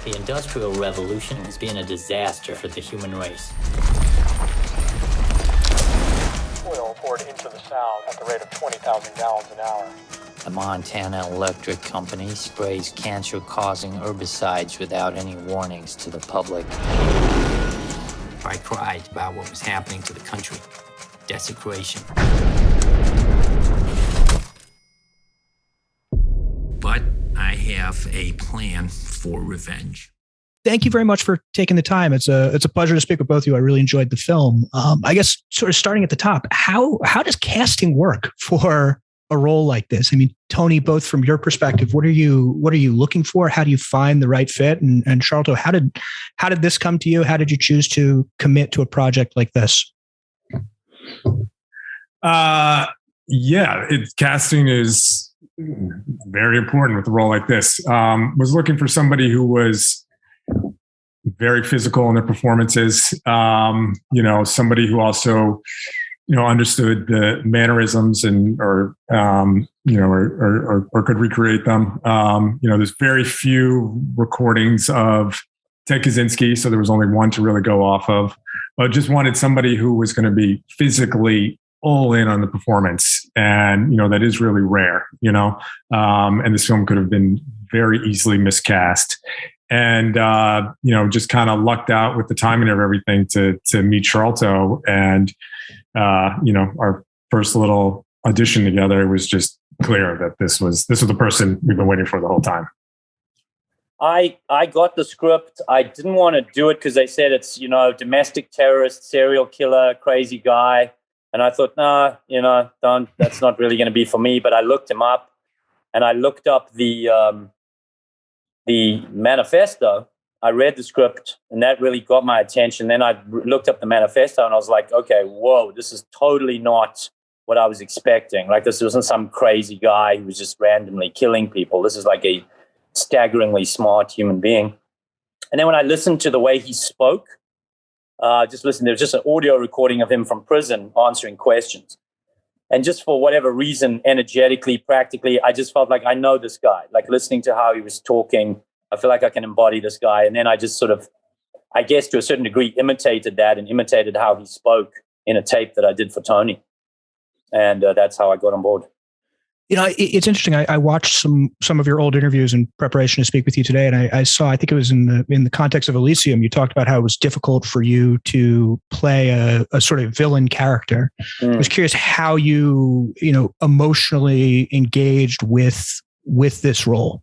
The Industrial Revolution has been a disaster for the human race. Oil poured into the Sound at the rate of 20,000 gallons an hour. The Montana Electric Company sprays cancer-causing herbicides without any warnings to the public. I cried about what was happening to the country. Desecration. But I have a plan for revenge. Thank you very much for taking the time. It's a pleasure to speak with both of you. I really enjoyed the film. I guess sort of starting at the top, how does casting work for a role like this? I mean, Tony, both from your perspective, what are you looking for? How do you find the right fit? And Sharlto, how did this come to you? How did you choose to commit to a project like this? Casting is very important with a role like this. Was looking for somebody who was very physical in their performances. Somebody who also, understood the mannerisms or could recreate them. There's very few recordings of Ted Kaczynski, so there was only one to really go off of. But just wanted somebody who was going to be physically all in on the performance, and that is really rare. And this film could have been very easily miscast. And just kind of lucked out with the timing of everything to meet Sharlto. And our first little audition together was just clear that this was the person we've been waiting for the whole time. I got the script. I didn't want to do it because they said it's, domestic terrorist, serial killer, crazy guy. And I thought, don't, that's not really going to be for me. But I looked him up, and I looked up the manifesto. I read the script, and that really got my attention. Then I looked up the manifesto, and I was like, okay, whoa, this is totally not what I was expecting. Like, this wasn't some crazy guy who was just randomly killing people. This is like a staggeringly smart human being. And then when I listened to the way he spoke, there was just an audio recording of him from prison answering questions. And just for whatever reason, energetically, practically, I just felt like I know this guy. Like, listening to how he was talking, I feel like I can embody this guy. And then I just sort of, I guess to a certain degree, imitated that and imitated how he spoke in a tape that I did for Tony. And that's how I got on board. It's interesting. I watched some of your old interviews in preparation to speak with you today, and I saw, I think it was in the context of Elysium, you talked about how it was difficult for you to play a sort of villain character. I was curious how you emotionally engaged with this role.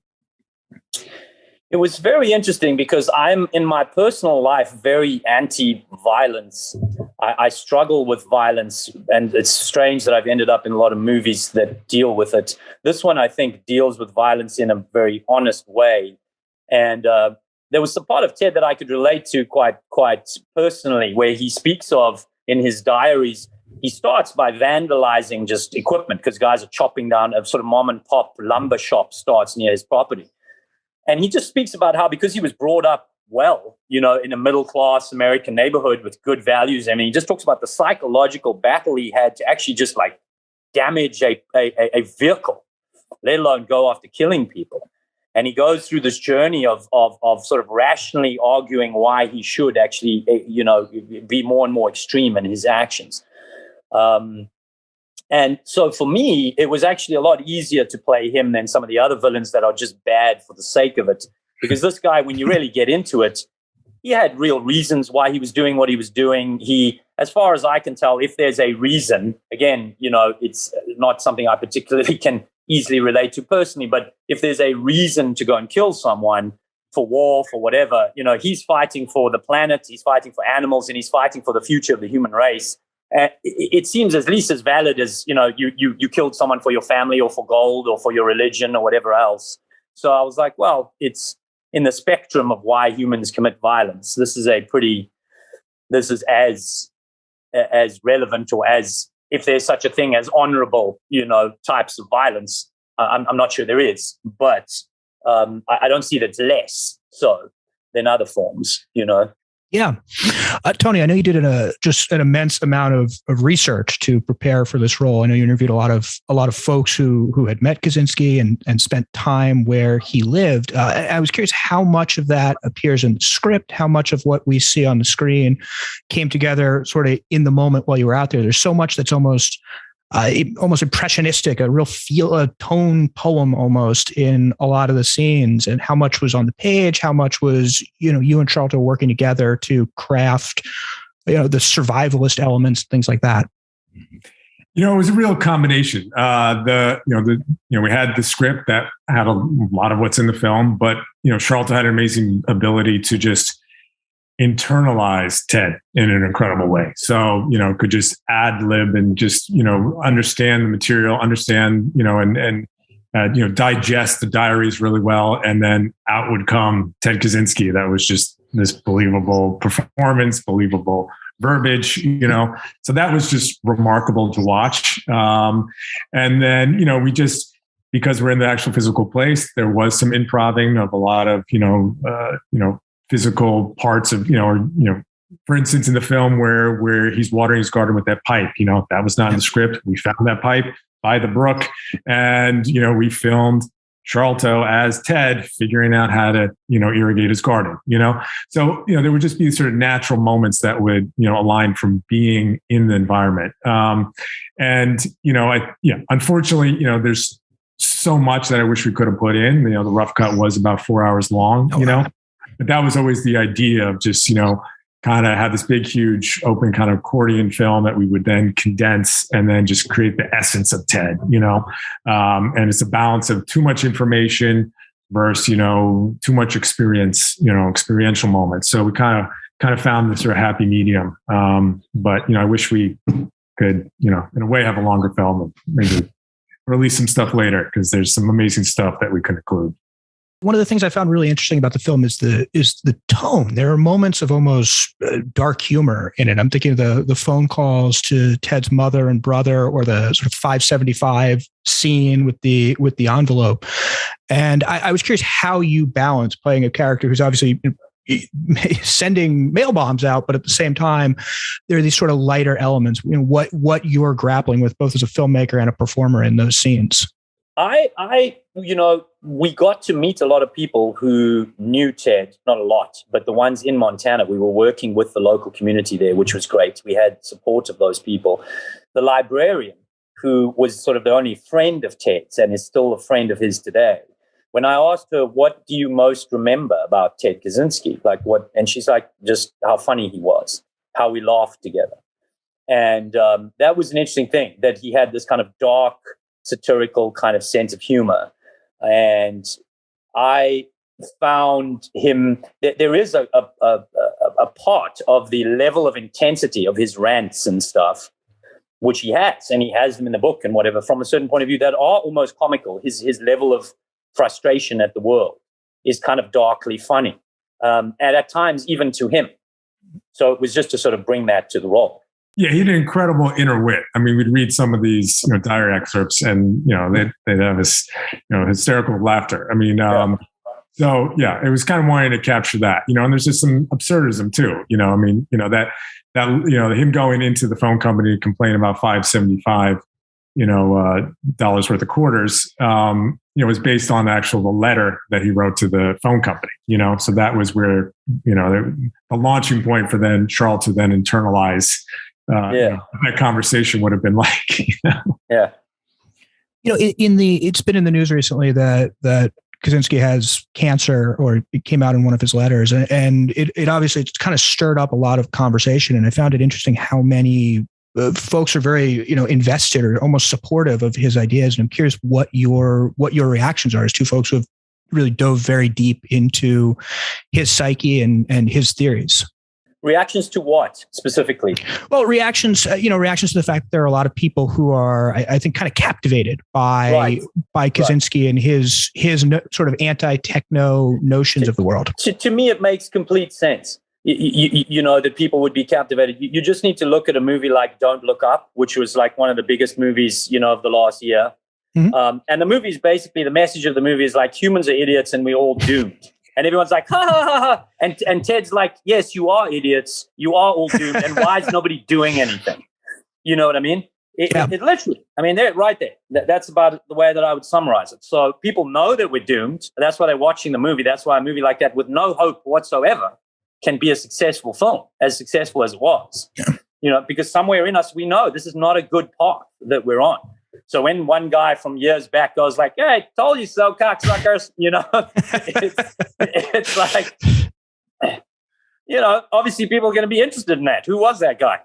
It was very interesting because I'm, in my personal life, very anti-violence. I struggle with violence, and it's strange that I've ended up in a lot of movies that deal with it. This one, I think, deals with violence in a very honest way. And there was some part of Ted that I could relate to quite personally, where he speaks of, in his diaries, he starts by vandalizing just equipment because guys are chopping down a sort of mom and pop lumber shop starts near his property. And he just speaks about how, because he was brought up well, in a middle-class American neighborhood with good values, I mean, he just talks about the psychological battle he had to actually just like damage a vehicle, let alone go after killing people. And he goes through this journey of sort of rationally arguing why he should actually, be more and more extreme in his actions. And so for me, it was actually a lot easier to play him than some of the other villains that are just bad for the sake of it. Because this guy, when you really get into it, he had real reasons why he was doing what he was doing. He, as far as I can tell, if there's a reason, again, it's not something I particularly can easily relate to personally, but if there's a reason to go and kill someone for war, for whatever, he's fighting for the planet, he's fighting for animals, and he's fighting for the future of the human race. It seems at least as valid as, you killed someone for your family or for gold or for your religion or whatever else. So I was like, well, it's in the spectrum of why humans commit violence. This is as relevant, or as, if there's such a thing as honorable, types of violence. I'm not sure there is, but I don't see that it's less so than other forms, Yeah. Tony, I know you did just an immense amount of research to prepare for this role. I know you interviewed a lot of folks who had met Kaczynski and spent time where he lived. I was curious how much of that appears in the script, how much of what we see on the screen came together sort of in the moment while you were out there. There's so much that's almost impressionistic, a real a tone poem almost in a lot of the scenes, and how much was on the page, how much was, you and Sharlto working together to craft, the survivalist elements, things like that. It was a real combination. We had the script that had a lot of what's in the film, but, Sharlto had an amazing ability to just internalize Ted in an incredible way. So, could just ad lib and just, understand the material, understand, and digest the diaries really well. And then out would come Ted Kaczynski. That was just this believable performance, believable verbiage, so that was just remarkable to watch. And then, we just, because we're in the actual physical place, there was some improving of a lot of, physical parts of, for instance, in the film where he's watering his garden with that pipe, that was not in the script. We found that pipe by the brook, and, we filmed Sharlto as Ted figuring out how to, irrigate his garden, So, there would just be sort of natural moments that would, align from being in the environment. Unfortunately, there's so much that I wish we could have put in. The rough cut was about 4 hours long, but that was always the idea of just, kind of have this big, huge open kind of accordion film that we would then condense and then just create the essence of Ted, and it's a balance of too much information versus, too much experience, experiential moments. So we kind of found this sort of happy medium. But, I wish we could, in a way have a longer film and maybe release some stuff later, because there's some amazing stuff that we could include. One of the things I found really interesting about the film is the tone. There are moments of almost dark humor in it. I'm thinking of the phone calls to Ted's mother and brother, or the sort of 575 scene with the envelope. And I was curious how you balance playing a character who's obviously sending mail bombs out, but at the same time, there are these sort of lighter elements. What you're grappling with both as a filmmaker and a performer in those scenes. We got to meet a lot of people who knew Ted, not a lot, but the ones in Montana. We were working with the local community there, which was great. We had support of those people. The librarian, who was sort of the only friend of Ted's and is still a friend of his today. When I asked her, what do you most remember about Ted Kaczynski? And she's like, just how funny he was, how we laughed together. And that was an interesting thing, that he had this kind of dark, satirical kind of sense of humor. And I found him, there is a part of the level of intensity of his rants and stuff, which he has, and he has them in the book and whatever, from a certain point of view, that are almost comical. His level of frustration at the world is kind of darkly funny, and at times even to him. So it was just to sort of bring that to the role. Yeah, he had an incredible inner wit. I mean, we'd read some of these diary excerpts, and they'd have this hysterical laughter. I mean, so yeah, it was kind of wanting to capture that, and there's just some absurdism too. That him going into the phone company to complain about $5.75, dollars worth of quarters, was based on the letter that he wrote to the phone company. So that was where the launching point for then Sharlto to then internalize. That conversation would have been like. Yeah. It's been in the news recently that Kaczynski has cancer, or it came out in one of his letters, and it obviously it's kind of stirred up a lot of conversation. And I found it interesting how many folks are very invested or almost supportive of his ideas. And I'm curious what your reactions are as two folks who have really dove very deep into his psyche and his theories. Reactions to what specifically? Well, reactions to the fact that there are a lot of people who are, I think, kind of captivated by Kaczynski and his sort of anti-techno notions of the world. To me, it makes complete sense. That people would be captivated. You just need to look at a movie like Don't Look Up, which was like one of the biggest movies, of the last year. Mm-hmm. And the movie is basically, the message of the movie is like, humans are idiots and we're all doomed. And everyone's like, ha, ha, ha, ha. And Ted's like, yes, you are idiots. You are all doomed. And why is nobody doing anything? You know what I mean? It literally, I mean, they're right there. That's about the way that I would summarize it. So people know that we're doomed. That's why they're watching the movie. That's why a movie like that with no hope whatsoever can be a successful film, as successful as it was. Yeah. You know, because somewhere in us, we know this is not a good path that we're on. So when one guy from years back goes like, hey, told you so, cocksuckers, you know, it's like, you know, obviously people are going to be interested in that. Who was that guy?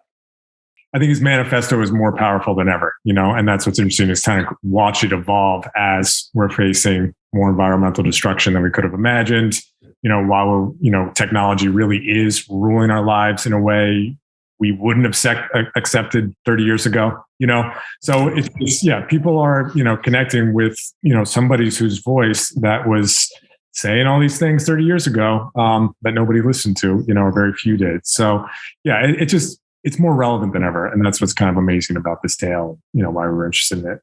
I think his manifesto is more powerful than ever, you know, and that's what's interesting is kind of watch it evolve as we're facing more environmental destruction than we could have imagined. You know, while we're, you know, technology really is ruling our lives in a way we wouldn't have accepted 30 years ago, you know? So it's people are, you know, connecting with, you know, somebody whose voice that was saying all these things 30 years ago that nobody listened to, you know, or very few did. So yeah, it's more relevant than ever. And that's what's kind of amazing about this tale, you know, why we were interested in it.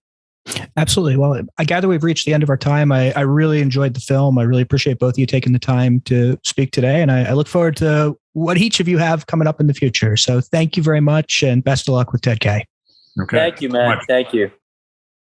Absolutely. Well, I gather we've reached the end of our time. I really enjoyed the film. I really appreciate both of you taking the time to speak today. And I look forward to what each of you have coming up in the future. So thank you very much and best of luck with Ted K. Okay. Thank you, man. Thank you.